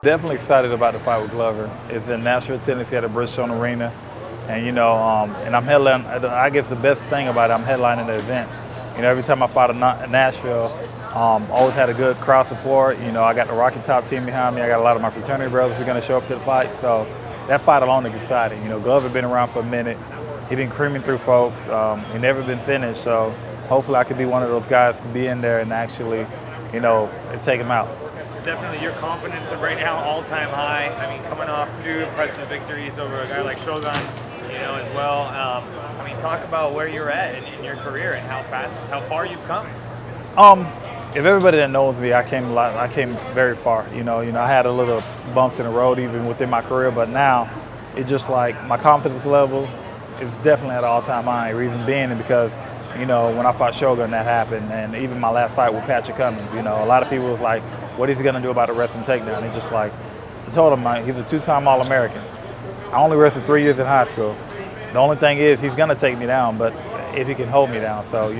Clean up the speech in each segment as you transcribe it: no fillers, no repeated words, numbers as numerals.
Definitely excited about the fight with Glover. It's in Nashville, Tennessee at the Bridgestone Arena. And, and I'm headlining, I guess the best thing about it, I'm headlining the event. Every time I fought in Nashville, always had a good crowd support. I got the Rocky Top team behind me. I got a lot of my fraternity brothers who are going to show up to the fight. So that fight alone is exciting. Glover been around for a minute. He been creaming through folks. He never been finished. So hopefully I could be one of those guys to be in there and actually, take him out. Definitely your confidence right now all-time high. I mean, coming off 2 impressive victories over a guy like Shogun, as well. Talk about where you're at in your career and how far you've come. If everybody that knows me, I came very far. I had a little bumps in the road even within my career, but now it's just like my confidence level is definitely at an all-time high. Reason being because, when I fought Shogun, that happened, and even my last fight with Patrick Cummins. A lot of people was like, what is he gonna do about the wrestling takedown? It's just like, I told him, he's a 2-time All-American. I only wrestled 3 years in high school. The only thing is he's gonna take me down, but if he can hold me down. So,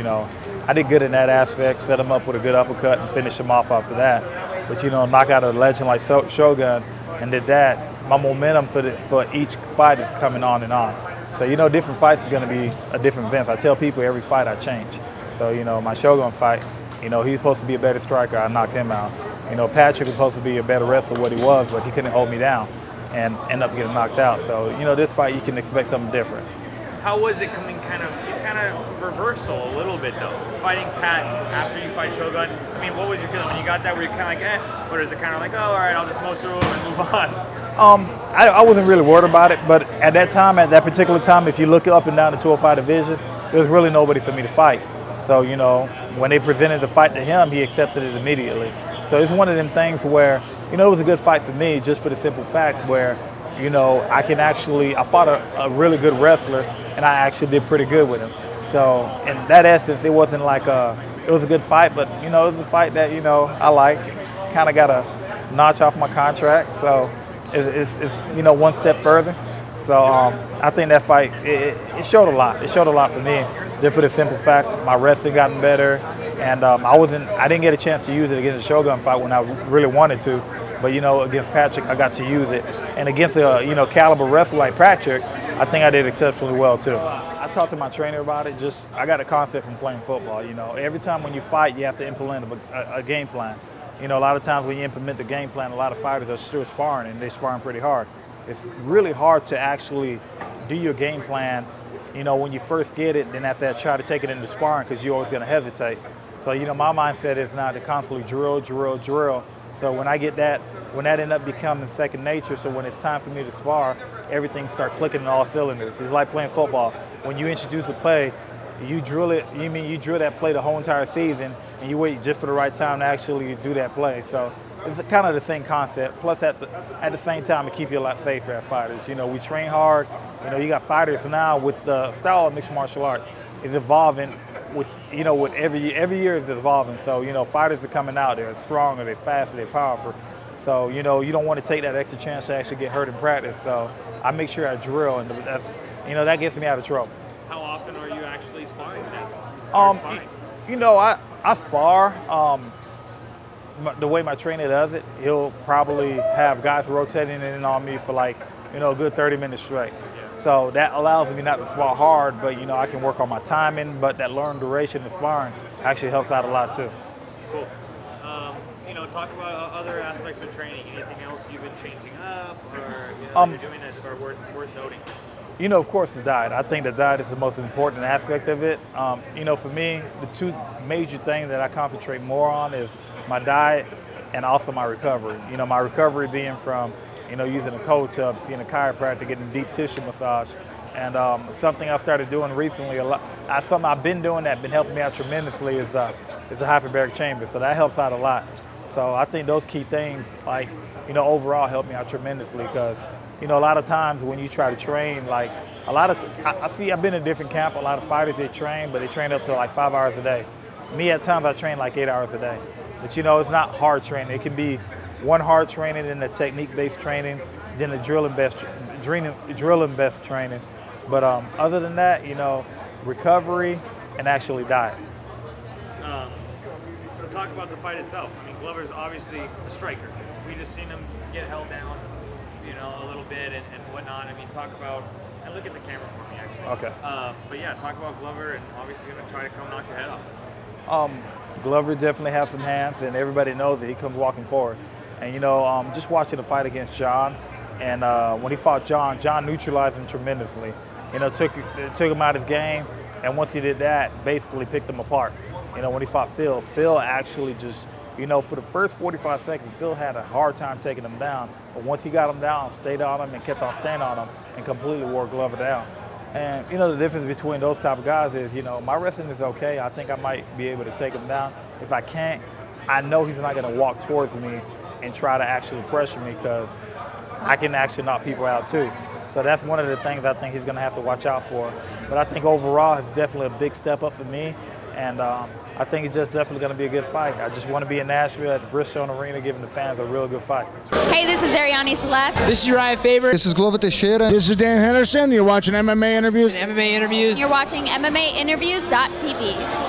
I did good in that aspect, set him up with a good uppercut and finish him off after that. But, knock out a legend like Shogun and did that, my momentum for each fight is coming on and on. So, different fights is gonna be a different event. I tell people every fight I change. So, my Shogun fight, he's supposed to be a better striker, I knocked him out. Patrick was supposed to be a better wrestler what he was, but he couldn't hold me down and end up getting knocked out. So, this fight you can expect something different. How was it coming kind of reversal a little bit though? Fighting Patton after you fight Shogun. What was your feeling when you got that? Were you kind of like, or is it kind of like, oh, all right, I'll just mow through him and move on? I wasn't really worried about it, but at that particular time, if you look up and down the 205 division, there was really nobody for me to fight. So, when they presented the fight to him, he accepted it immediately. So it's one of them things where, it was a good fight for me just for the simple fact where, I fought a really good wrestler and I actually did pretty good with him. So in that essence, it wasn't like it was a good fight, but, it was a fight that, I like. Kind of got a notch off my contract. So it's one step further. So I think that fight, it showed a lot. It showed a lot for me just for the simple fact my wrestling gotten better. And I didn't get a chance to use it against the Shogun fight when I really wanted to, but against Patrick I got to use it, and against a caliber wrestler like Patrick, I think I did exceptionally well too. I talked to my trainer about it. I got a concept from playing football. Every time when you fight, you have to implement a game plan. A lot of times when you implement the game plan, a lot of fighters are still sparring and they're sparring pretty hard. It's really hard to actually do your game plan. When you first get it, then after that, try to take it into sparring because you're always going to hesitate. So, my mindset is now to constantly drill. So when I get that, when that ends up becoming second nature, so when it's time for me to spar, everything starts clicking in all cylinders. It's like playing football. When you introduce a play, you drill it, you drill that play the whole entire season, and you wait just for the right time to actually do that play. So it's kind of the same concept. Plus, at the same time, it keeps you a lot safer as fighters. We train hard. You got fighters now with the style of mixed martial arts is evolving. With every year is evolving. So fighters are coming out. They're stronger, they're faster, they're powerful. So you don't want to take that extra chance to actually get hurt in practice. So I make sure I drill, and that's that gets me out of trouble. How often are you actually sparring then? I spar. The way my trainer does it, he'll probably have guys rotating in on me for like a good 30 minutes straight. So that allows me not to spar hard, but I can work on my timing. But that long duration of sparring actually helps out a lot too. Cool. Talk about other aspects of training. Anything else you've been changing up, or you're doing that are worth noting? Of course, the diet. I think the diet is the most important aspect of it. For me, the 2 major things that I concentrate more on is my diet and also my recovery. My recovery being from using a cold tub, seeing a chiropractor, getting deep tissue massage. And something I started doing recently, something I've been doing that been helping me out tremendously is a hyperbaric chamber. So that helps out a lot. So I think those key things, overall help me out tremendously because, a lot of times when you try to train, like I've been in different camp. A lot of fighters, they train, but they train up to like 5 hours a day. Me, at times, I train like 8 hours a day. But, it's not hard training. It can be one hard training, then the technique-based training, then the drill and best training. But other than that, recovery and actually diet. So talk about the fight itself. Glover's obviously a striker. We just seen him get held down, you know, a little bit and whatnot. I mean, talk about, and look at the camera for me, actually. Okay. But yeah, talk about Glover, and obviously going to try to come knock your head off. Glover definitely has some hands, and everybody knows that he comes walking forward. And, you know, just watching the fight against John, and when he fought John neutralized him tremendously. You know, took him out of his game, and once he did that, basically picked him apart. You know, when he fought Phil actually just, you know, for the first 45 seconds, Phil had a hard time taking him down. But once he got him down, stayed on him and kept on staying on him and completely wore Glover down. And, you know, the difference between those type of guys is, you know, my wrestling is okay. I think I might be able to take him down. If I can't, I know he's not going to walk towards me and try to actually pressure me, because I can actually knock people out too. So that's one of the things I think he's going to have to watch out for. But I think overall, it's definitely a big step up for me. And I think it's just definitely going to be a good fight. I just want to be in Nashville at the Bristol Arena giving the fans a real good fight. Hey, this is Ariane Celeste. This is Uriah Faber. This is Glover Teixeira. This is Dan Henderson. You're watching MMA Interviews. MMA Interviews. You're watching MMAinterviews.tv.